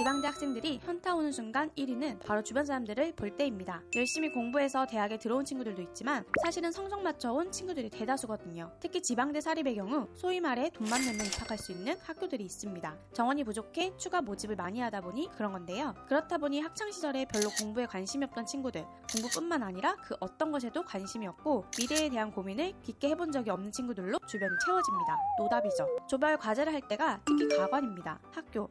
지방대 학생들이 현타 오는 순간 1위는 바로 주변 사람들을 볼 때입니다. 열심히 공부해서 대학에 들어온 친구들도 있지만 사실은 성적 맞춰온 친구들이 대다수거든요. 특히 지방대 사립의 경우 소위 말해 돈만 내면 입학할 수 있는 학교들이 있습니다. 정원이 부족해 추가 모집을 많이 하다 보니 그런 건데요. 그렇다 보니 학창시절에 별로 공부에 관심이 없던 친구들, 공부뿐만 아니라 그 어떤 것에도 관심이 없고 미래에 대한 고민을 깊게 해본 적이 없는 친구들로 주변이 채워집니다. 노답이죠. 조별 과제를 할 때가 특히 가관입니다.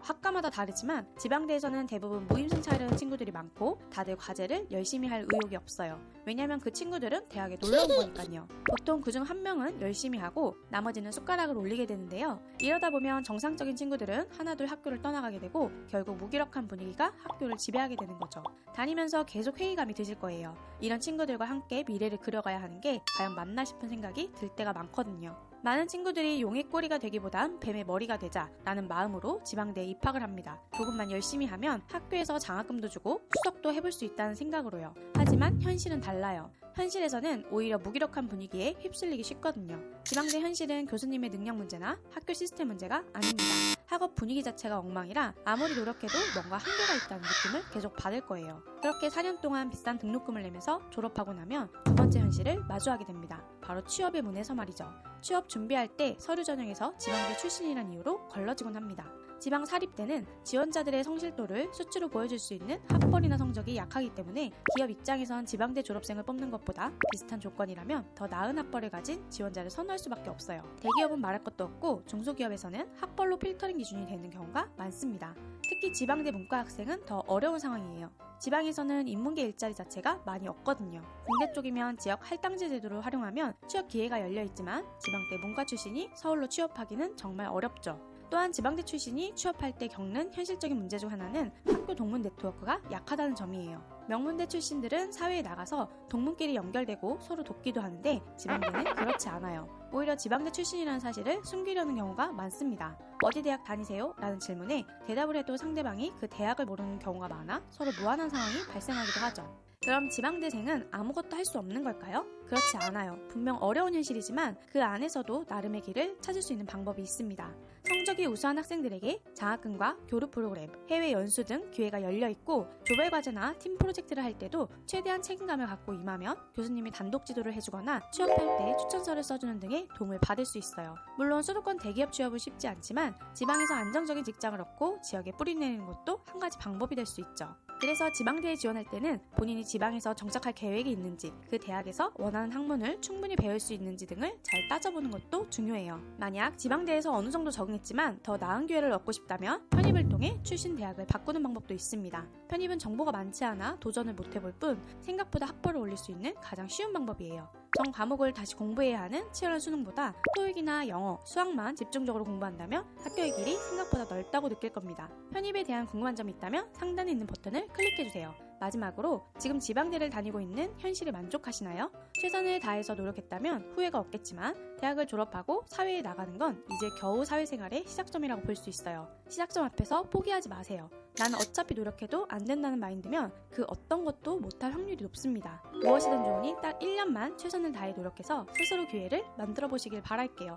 학과마다 다르지만 지방대에서는 대부분 무임승 차려는 친구들이 많고 다들 과제를 열심히 할 의욕이 없어요. 왜냐면 그 친구들은 대학에 놀러 온 거니까요. 보통 그중 한 명은 열심히 하고 나머지는 숟가락을 올리게 되는데요. 이러다 보면 정상적인 친구들은 하나둘 학교를 떠나가게 되고 결국 무기력한 분위기가 학교를 지배하게 되는 거죠. 다니면서 계속 회의감이 드실 거예요. 이런 친구들과 함께 미래를 그려가야 하는 게 과연 맞나 싶은 생각이 들 때가 많거든요. 많은 친구들이 용의 꼬리가 되기보단 뱀의 머리가 되자 라는 마음으로 지방대에 입학을 합니다. 조금만 열심히 하면 학교에서 장학금도 주고 수석도 해볼 수 있다는 생각으로요. 하지만 현실은 달라요. 현실에서는 오히려 무기력한 분위기에 휩쓸리기 쉽거든요. 지방대 현실은 교수님의 능력 문제나 학교 시스템 문제가 아닙니다. 학업 분위기 자체가 엉망이라 아무리 노력해도 뭔가 한계가 있다는 느낌을 계속 받을 거예요. 그렇게 4년 동안 비싼 등록금을 내면서 졸업하고 나면 두 번째 현실을 마주하게 됩니다. 바로 취업의 문에서 말이죠. 취업 준비할 때 서류 전형에서 지방대 출신이란 이유로 걸러지곤 합니다. 지방 사립대는 지원자들의 성실도를 수치로 보여줄 수 있는 학벌이나 성적이 약하기 때문에 기업 입장에선 지방대 졸업생을 뽑는 것보다 비슷한 조건이라면 더 나은 학벌을 가진 지원자를 선호할 수밖에 없어요. 대기업은 말할 것도 없고 중소기업에서는 학벌로 필터링 기준이 되는 경우가 많습니다. 특히 지방대 문과 학생은 더 어려운 상황이에요. 지방에서는 인문계 일자리 자체가 많이 없거든요. 공대 쪽이면 지역 할당제 제도를 활용하면 취업 기회가 열려있지만 지방대 문과 출신이 서울로 취업하기는 정말 어렵죠. 또한 지방대 출신이 취업할 때 겪는 현실적인 문제 중 하나는 학교 동문 네트워크가 약하다는 점이에요. 명문대 출신들은 사회에 나가서 동문끼리 연결되고 서로 돕기도 하는데 지방대는 그렇지 않아요. 오히려 지방대 출신이라는 사실을 숨기려는 경우가 많습니다. 어디 대학 다니세요? 라는 질문에 대답을 해도 상대방이 그 대학을 모르는 경우가 많아 서로 무한한 상황이 발생하기도 하죠. 그럼 지방대생은 아무것도 할 수 없는 걸까요? 그렇지 않아요. 분명 어려운 현실이지만 그 안에서도 나름의 길을 찾을 수 있는 방법이 있습니다. 성적이 우수한 학생들에게 장학금과 교류 프로그램, 해외 연수 등 기회가 열려있고 조별과제나 팀 프로젝트를 할 때도 최대한 책임감을 갖고 임하면 교수님이 단독 지도를 해주거나 취업할 때 추천서를 써주는 등의 도움을 받을 수 있어요. 물론 수도권 대기업 취업은 쉽지 않지만 지방에서 안정적인 직장을 얻고 지역에 뿌리내리는 것도 한 가지 방법이 될 수 있죠. 그래서 지방대에 지원할 때는 본인이 지방에서 정착할 계획이 있는지, 그 대학에서 원하는 학문을 충분히 배울 수 있는지 등을 잘 따져보는 것도 중요해요. 만약 지방대에서 어느 정도 적응했지만 더 나은 기회를 얻고 싶다면 편입을 통해 출신 대학을 바꾸는 방법도 있습니다. 편입은 정보가 많지 않아 도전을 못 해볼 뿐 생각보다 학벌을 올릴 수 있는 가장 쉬운 방법이에요. 전 과목을 다시 공부해야 하는 치열한 수능보다 토익이나 영어, 수학만 집중적으로 공부한다면 학교의 길이 생각보다 넓다고 느낄 겁니다. 편입에 대한 궁금한 점이 있다면 상단에 있는 버튼을 클릭해주세요. 마지막으로 지금 지방대를 다니고 있는 현실에 만족하시나요? 최선을 다해서 노력했다면 후회가 없겠지만 대학을 졸업하고 사회에 나가는 건 이제 겨우 사회생활의 시작점이라고 볼 수 있어요. 시작점 앞에서 포기하지 마세요. 나는 어차피 노력해도 안 된다는 마인드면 그 어떤 것도 못할 확률이 높습니다. 무엇이든 좋으니 딱 1년만 최선을 다해 노력해서 스스로 기회를 만들어 보시길 바랄게요.